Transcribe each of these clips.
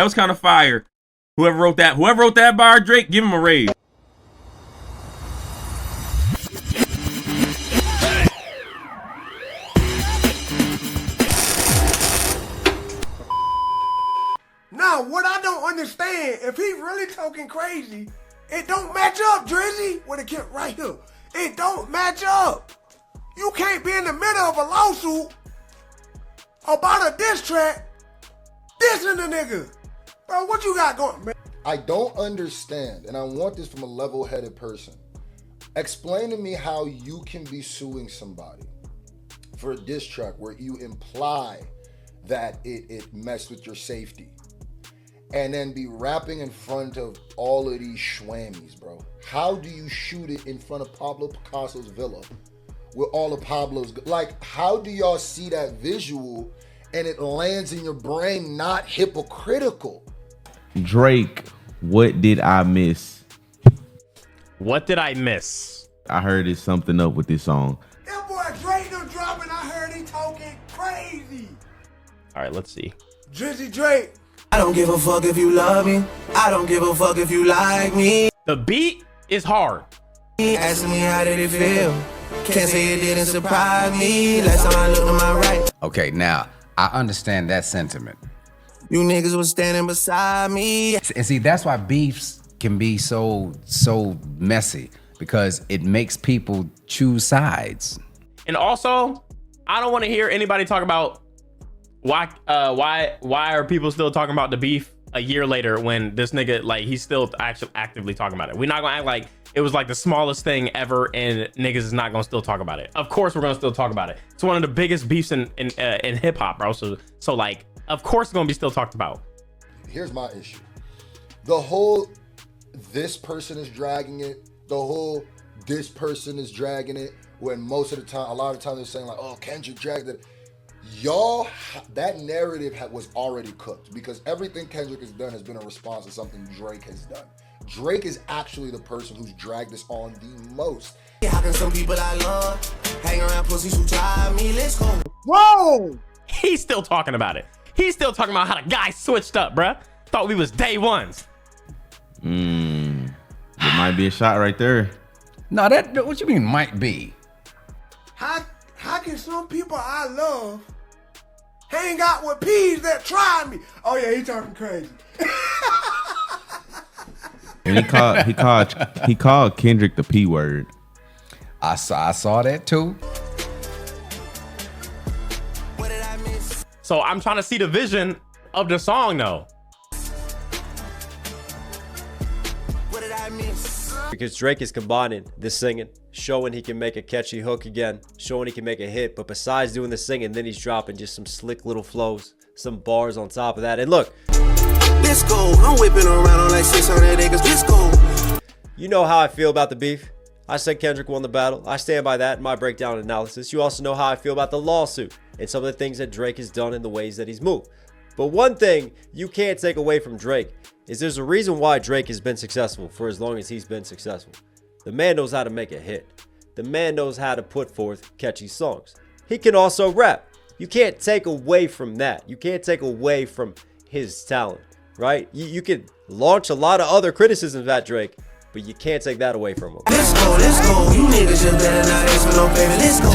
That was kind of fire. Whoever wrote that bar, Drake, give him a raise. Now, what I don't understand, if he really talking crazy, it don't match up, Drizzy. With a kid right here. It don't match up. You can't be in the middle of a lawsuit about a diss track, dissing the nigga. Bro, what you got going, man? I don't understand, and I want this from a level-headed person. Explain to me how you can be suing somebody for a diss track where you imply that it messed with your safety, and then be rapping in front of all of these schwammies, bro. How do you shoot it in front of Pablo Picasso's villa with all of Pablo's, like, how do y'all see that visual and it lands in your brain not hypocritical? Drake, what did I miss? What did I miss? I heard it's something up with this song. That boy Drake done dropping, I heard he talking crazy. All right, let's see. Drizzy Drake. I don't give a fuck if you love me. I don't give a fuck if you like me. The beat is hard. Asking me how did it feel? Can't say it didn't surprise me. Last time I looked to my right. Okay, now I understand that sentiment. You niggas was standing beside me. And see, that's why beefs can be so messy, because it makes people choose sides. And also, I don't want to hear anybody talk about why are people still talking about the beef a year later when this nigga, like, he's still actually actively talking about it. We're not gonna act like it was like the smallest thing ever and niggas is not gonna still talk about it. Of course we're gonna still talk about it. It's one of the biggest beefs in hip hop, bro. So like, of course it's gonna be still talked about. Here's my issue. The whole this person is dragging it, the whole this person is dragging it, when most of the time, a lot of times they're saying like, oh, Kendrick dragged it. Y'all, that narrative was already cooked, because everything Kendrick has done has been a response to something Drake has done. Drake is actually the person who's dragged this on the most. How can some people I love hang around pussies who try me? Let's go. Whoa! He's still talking about it. He's still talking about how the guy switched up, bruh. Thought we was day ones. There might be a shot right there. No, that what you mean might be? How can some people I love hang out with peas that try me? Oh yeah, he talking crazy. And he called Kendrick the P word. I saw that too. What did I miss? So I'm trying to see the vision of the song though. What did I miss? Because Drake is combining the singing, showing he can make a catchy hook again, showing he can make a hit, but besides doing the singing, then he's dropping just some slick little flows, some bars on top of that. And look, Let's go. I'm whipping around on like 600 acres. Let's go. you know how I feel about the beef. I said Kendrick won the battle. I stand by that in my breakdown and analysis. You also know how I feel about the lawsuit and some of the things that Drake has done and the ways that he's moved. But one thing you can't take away from Drake is there's a reason why Drake has been successful for as long as he's been successful. The man knows how to make a hit. The man knows how to put forth catchy songs. He can also rap. You can't take away from that. You can't take away from his talent, right? You could launch a lot of other criticisms at Drake, but you can't take that away from him. Let's go. Let's go. You niggas just better not ask for no favor. Let's go.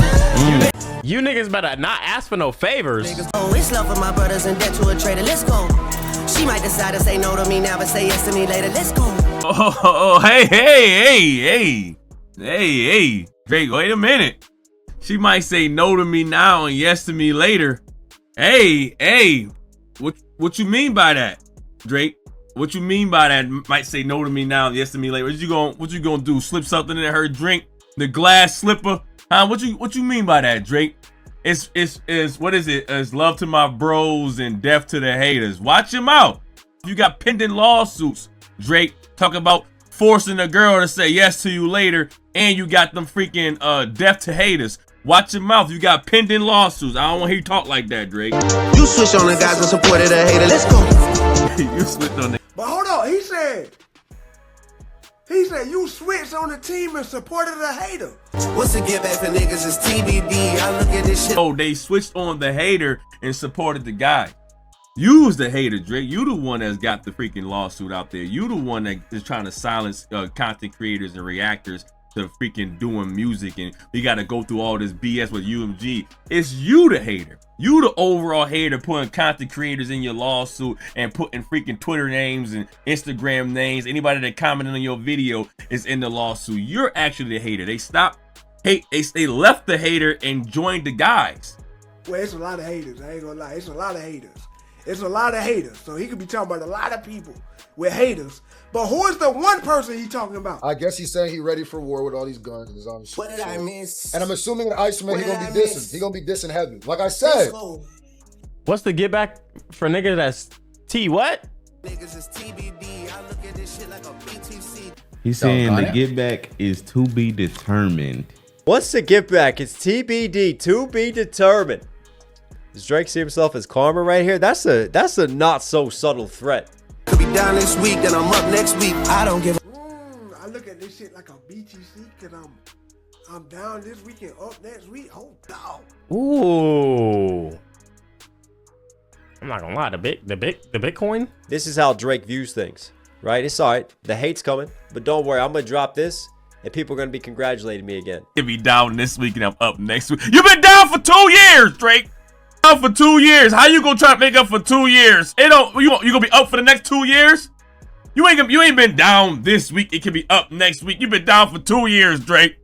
You niggas better not ask for no favors. Oh, it's love for my brothers and debt to a trader. Let's go. She might decide to say no to me now, but say yes to me later. Let's go. Oh, hey. Drake, wait a minute. She might say no to me now and yes to me later. Hey, what you mean by that, Drake? What you mean by that? Might say no to me now and yes to me later. What you gonna do? Slip something in her drink? The glass slipper? Huh? What you mean by that, Drake? It's what is it? It's love to my bros and death to the haters. Watch your mouth. You got pending lawsuits, Drake. Talk about forcing a girl to say yes to you later, and you got them freaking death to haters. Watch your mouth. You got pending lawsuits. I don't want to hear you talk like that, Drake. You switch on the guys and supported a hater. Let's go. You switched on that. But hold on, he said you switched on the team and supported a hater. What's the get back for niggas is TBD. I look at this shit. Oh, they switched on the hater and supported the guy. You's the hater, Drake. You the one that's got the freaking lawsuit out there. You the one that is trying to silence content creators and reactors to freaking doing music, and we got to go through all this BS with UMG. It's you the hater. You the overall hater, putting content creators in your lawsuit and putting freaking Twitter names and Instagram names. Anybody that commented on your video is in the lawsuit. You're actually the hater. They stopped hate. They left the hater and joined the guys. Well, it's a lot of haters. I ain't gonna lie. It's a lot of haters. It's a lot of haters. So he could be talking about a lot of people with haters. But who is the one person he talking about? I guess he's saying he ready for war with all these guns and his own shit. What did I miss? And I'm assuming that Iceman, he What gonna did be I dissing. miss? He gonna be dissing heavy. Like I said. What's the get back for nigga that's T what? Niggas is TBD. I look at this shit like a BTC. He's saying got the it. get back is to be determined. What's the get back? It's TBD, to be determined. Does Drake see himself as karma right here? That's a not so subtle threat. Could be down this week, then I'm up next week. I don't give a I look at this shit like a BTC because I'm down this week and up next week. Oh, dog. Ooh. I'm not gonna lie, the Bitcoin. This is how Drake views things, right? It's all right. The hate's coming, but don't worry. I'm going to drop this, and people are going to be congratulating me again. If be down this week and I'm up next week. You've been down for 2 years, Drake. Down for 2 years. How you gonna try to make up for 2 years? You gonna be up for the next 2 years? You ain't been down this week. It can be up next week. You've been down for 2 years, Drake.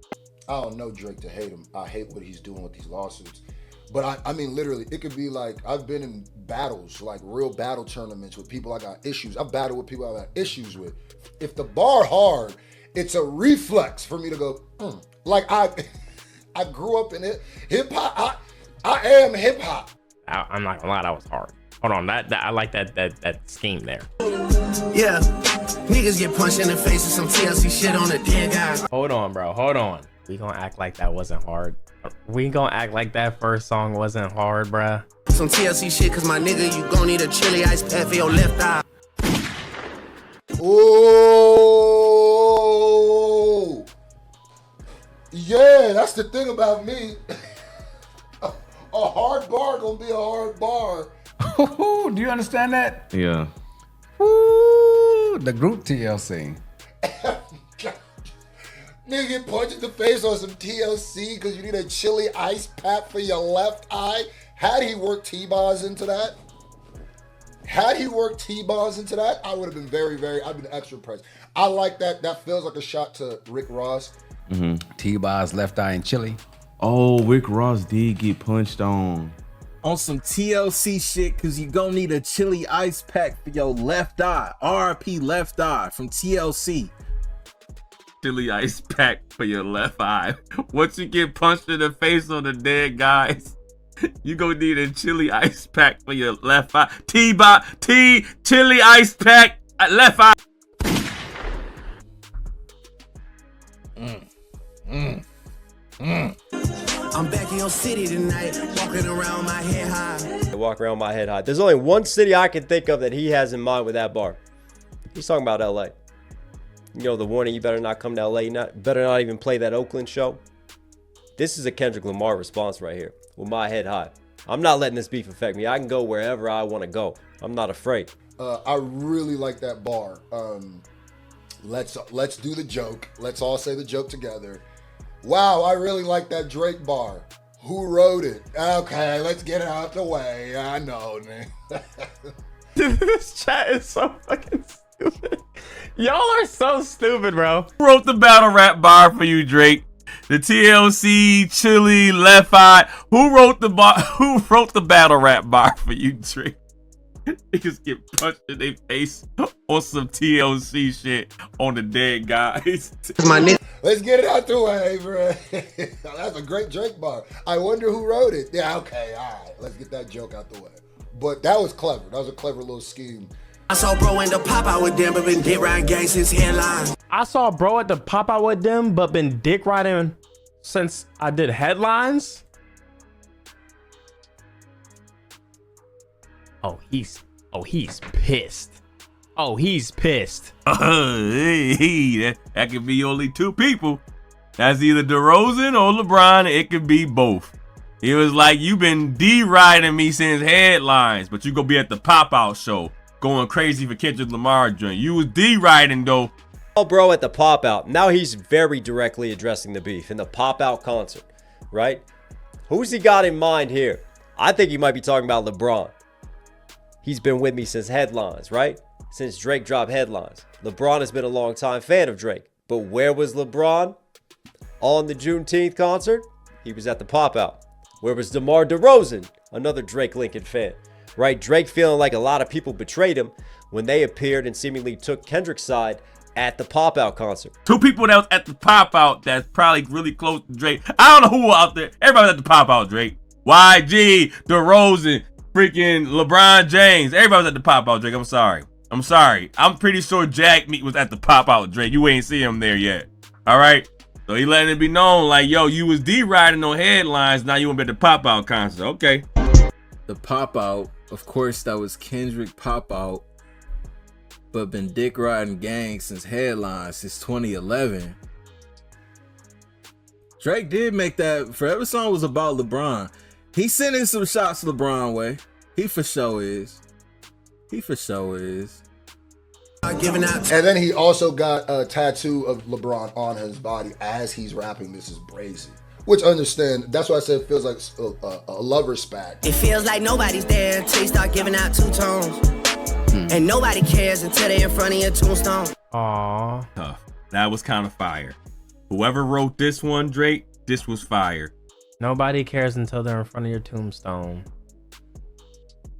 I don't know Drake to hate him. I hate what he's doing with these lawsuits. But I mean, literally, it could be like, I've been in battles, like real battle tournaments with people I got issues. I've battled with people I got issues with. If the bar hard, it's a reflex for me to go, Like I grew up in it. Hip hop. I am hip hop. I'm not gonna lie, that was hard. Hold on, that I like that scheme there. Yeah. Niggas get punched in the face with some TLC shit on a dead guy. Hold on, bro. Hold on. We gonna act like that wasn't hard. We gonna act like that first song wasn't hard, bruh. Some TLC shit, cause my nigga, you gon' need a chili ice pack for your left eye. Oh, yeah, that's the thing about me. A hard bar gonna be a hard bar. Do you understand that? Yeah. Ooh, the group TLC. Nigga get punched in the face on some TLC because you need a chili ice pack for your left eye. Had he worked T-Boz into that, I would have been I'd been extra impressed. I like that. That feels like a shot to Rick Ross. T-Boz left eye and chili. Oh, Rick Ross did get punched on. On some TLC shit, cause you gonna need a chili ice pack for your left eye. RIP left eye from TLC. Chili ice pack for your left eye. Once you get punched in the face on the dead guys, you gonna need a chili ice pack for your left eye. Chili ice pack left eye. I'm back in your city tonight, walking around my head high. I walk around my head high. There's only one city I can think of that he has in mind with that bar. He's talking about LA. You know, the warning, you better not come to LA, better not even play that Oakland show. This is a Kendrick Lamar response right here, with my head high. I'm not letting this beef affect me. I can go wherever I want to go. I'm not afraid. I really like that bar. Let's do the joke. Let's all say the joke together. Wow, I really like that Drake bar. Who wrote it? Okay, let's get it out the way. I know, man. This chat is so fucking stupid. Y'all are so stupid, bro. Who wrote the battle rap bar for you, Drake? The TLC, chili, left eye. Who wrote the battle rap bar for you, Drake? Niggas get punched in their face on some TLC shit on the dead guys. Let's get it out the way, bro. That's a great Drake bar. I wonder who wrote it. Yeah, okay, all right. Let's get that joke out the way. But that was clever. That was a clever little scheme. I saw bro in the pop out with them, but been dick riding gang since headlines. I saw bro at the pop out with them, but been dick riding since I did headlines. Oh, he's pissed. Oh, he's pissed. Hey, that could be only two people. That's either DeRozan or LeBron. It could be both. He was like, you been deriding me since headlines, but you gonna be at the pop-out show going crazy for Kendrick Lamar joint. You was deriding though. Oh, bro, at the pop-out. Now he's very directly addressing the beef in the pop-out concert, right? Who's he got in mind here? I think he might be talking about LeBron. He's been with me since headlines, right? Since Drake dropped headlines. LeBron has been a long-time fan of Drake. But where was LeBron? On the Juneteenth concert? He was at the pop-out. Where was DeMar DeRozan? Another Drake Lincoln fan, right? Drake feeling like a lot of people betrayed him when they appeared and seemingly took Kendrick's side at the pop-out concert. Two people that was at the pop-out that's probably really close to Drake. I don't know who out there. Everybody was at the pop-out, Drake. YG, DeRozan, freaking LeBron James. Everybody was at the pop-out, Drake. I'm sorry. I'm pretty sure Jack Meat was at the pop-out, Drake. You ain't see him there yet. All right? So he letting it be known like, yo, you was deriding on headlines. Now you want to be at the pop-out concert. Okay. The pop-out, of course, that was Kendrick pop-out, but been dick riding gang since headlines since 2011. Drake did make that. Forever Song was about LeBron. He's sending some shots LeBron way. He for sure is. Giving out. And then he also got a tattoo of LeBron on his body as he's rapping This Is Brazy. Which understand, that's why I said it feels like a lover's spat. It feels like nobody's there until you start giving out two tones. And nobody cares until they're in front of your tombstone. Aww. Tough. That was kind of fire. Whoever wrote this one, Drake, this was fire. Nobody cares until they're in front of your tombstone.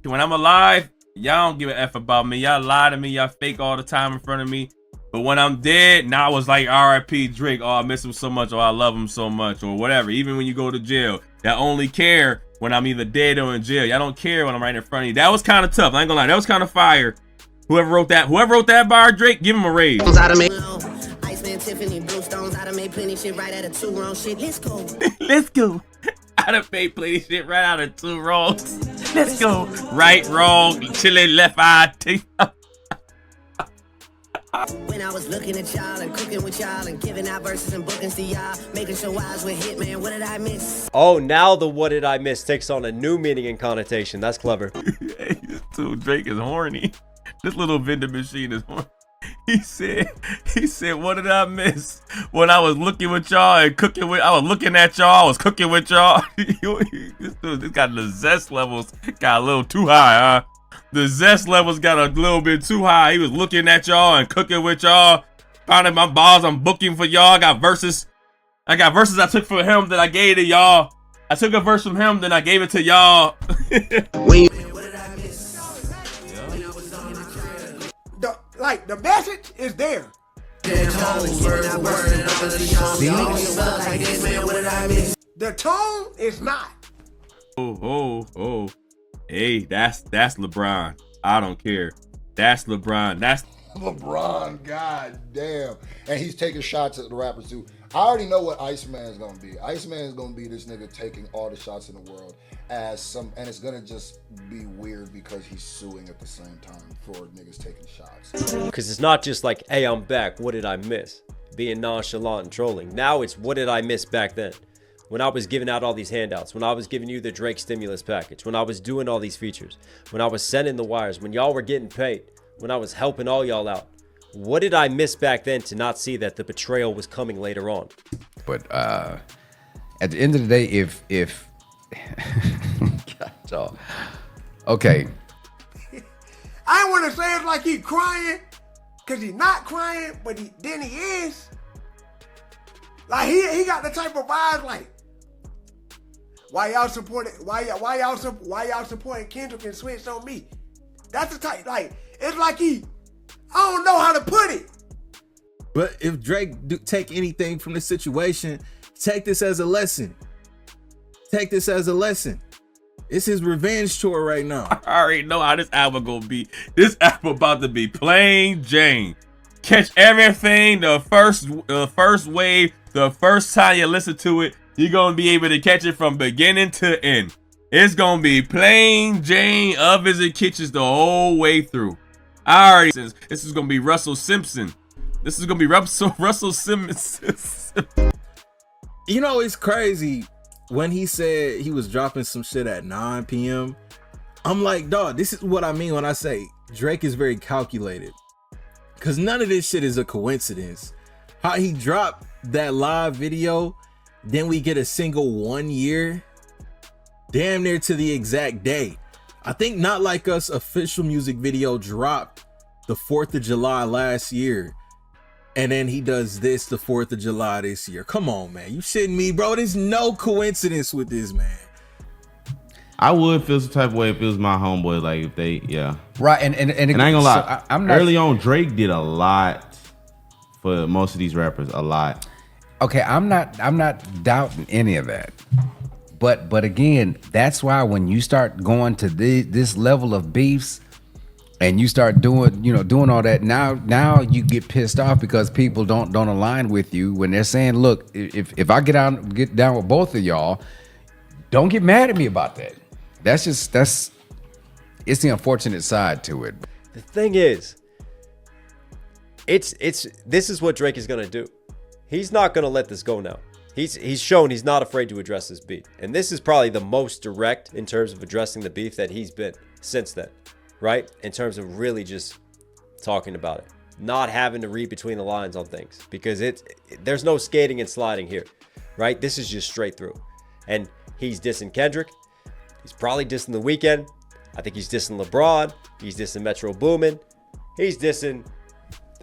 When I'm alive, y'all don't give a F about me. Y'all lie to me. Y'all fake all the time in front of me. But when I'm dead, now I was like R.I.P. Drake. Oh, I miss him so much. Oh, I love him so much. Or whatever. Even when you go to jail, y'all only care when I'm either dead or in jail. Y'all don't care when I'm right in front of you. That was kind of tough. I ain't gonna lie. That was kind of fire. Whoever wrote that bar, Drake, give him a raise. Iceman, Tiffany, blue stones. I done made plenty shit right at a 2 wrong shit. Let's go. Let's go. I done made plenty shit right out of 2 wrongs. Let's go. Right, wrong, chilling, left eye. When I was looking at y'all and cooking with y'all and giving out verses and bookings to y'all, making sure I was with Hitman, what did I miss? Oh, now the what did I miss takes on a new meaning and connotation. That's clever. Hey, dude, Drake is horny. This little vending machine is horny. He said, what did I miss? When I was looking with y'all and cooking with, I was looking at y'all, I was cooking with y'all. This got the zest levels, got a little too high, huh? The zest levels got a little bit too high. He was looking at y'all and cooking with y'all. Finding my bars, I'm booking for y'all. I got verses I took from him that I gave to y'all. I took a verse from him, then I gave it to y'all. The message is there. The tone is not. Oh. Hey, that's LeBron. I don't care. That's LeBron. That's LeBron, god damn. And he's taking shots at the rappers too. I already know what Iceman is gonna be. Iceman is gonna be this nigga taking all the shots in the world and it's gonna just be weird because he's suing at the same time for niggas taking shots. Because it's not just like, hey, I'm back, what did I miss? Being nonchalant and trolling. Now it's what did I miss back then? When I was giving out all these handouts, when I was giving you the Drake stimulus package, when I was doing all these features, when I was sending the wires, when y'all were getting paid, when I was helping all y'all out. What did I miss back then to not see that the betrayal was coming later on? But at the end of the day, if God, y'all. Okay. I want to say it's like he crying, cause he's not crying, but then he is. Like he got the type of vibes like, why y'all supporting Kendrick and switched on me? That's the type, like, it's like I don't know how to put it. But if Drake take anything from this situation, take this as a lesson. Take this as a lesson. It's his revenge tour right now. I already know how this album gonna be. This album about to be plain Jane. Catch everything the first wave, the first time you listen to it, you're gonna be able to catch it from beginning to end. It's gonna be plain Jane of Visit Kitchens the whole way through. I already said this is gonna be Russell Simpson. This is gonna be Russell Simmons. You know, it's crazy when he said he was dropping some shit at 9 p.m., I'm like, dog, this is what I mean when I say Drake is very calculated. Because none of this shit is a coincidence. How he dropped that live video, then we get a single 1 year, damn near to the exact day. I think Not Like Us official music video dropped the 4th of July last year. And then he does this the 4th of July this year. Come on, man. You shitting me, bro. There's no coincidence with this, man. I would feel some type of way if it was my homeboy. Like if they, yeah. Right. And I ain't gonna lie. So I'm not, early on, Drake did a lot for most of these rappers. A lot. Okay, I'm not doubting any of that. But again, that's why when you start going to this level of beefs and you start doing all that, now you get pissed off because people don't align with you when they're saying, look, if I get down with both of y'all, don't get mad at me about that. It's the unfortunate side to it. The thing is, this is what Drake is gonna do. He's not gonna let this go now. He's shown he's not afraid to address this beef. And this is probably the most direct in terms of addressing the beef that he's been since then, right? In terms of really just talking about it, not having to read between the lines on things, because there's no skating and sliding here, right? This is just straight through. And he's dissing Kendrick. He's probably dissing The Weeknd. I think he's dissing LeBron. He's dissing Metro Boomin. He's dissing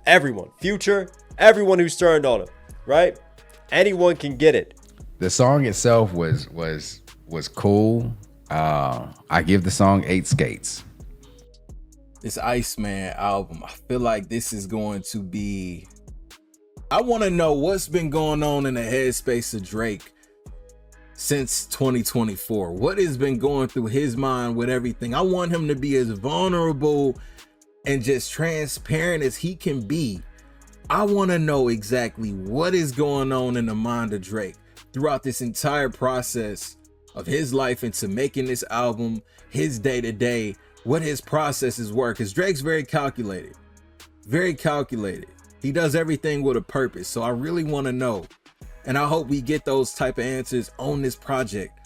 everyone. Future, everyone who's turned on him, right? Anyone can get it. The song itself was cool. I give the song 8 skates. This Iceman album, I feel like this is going to be, I want to know what's been going on in the headspace of Drake since 2024. What has been going through his mind with everything? I want him to be as vulnerable and just transparent as he can be. I want to know exactly what is going on in the mind of Drake throughout this entire process of his life into making this album, his day-to-day, what his processes were. Because Drake's very calculated. Very calculated. He does everything with a purpose. So I really want to know. And I hope we get those type of answers on this project.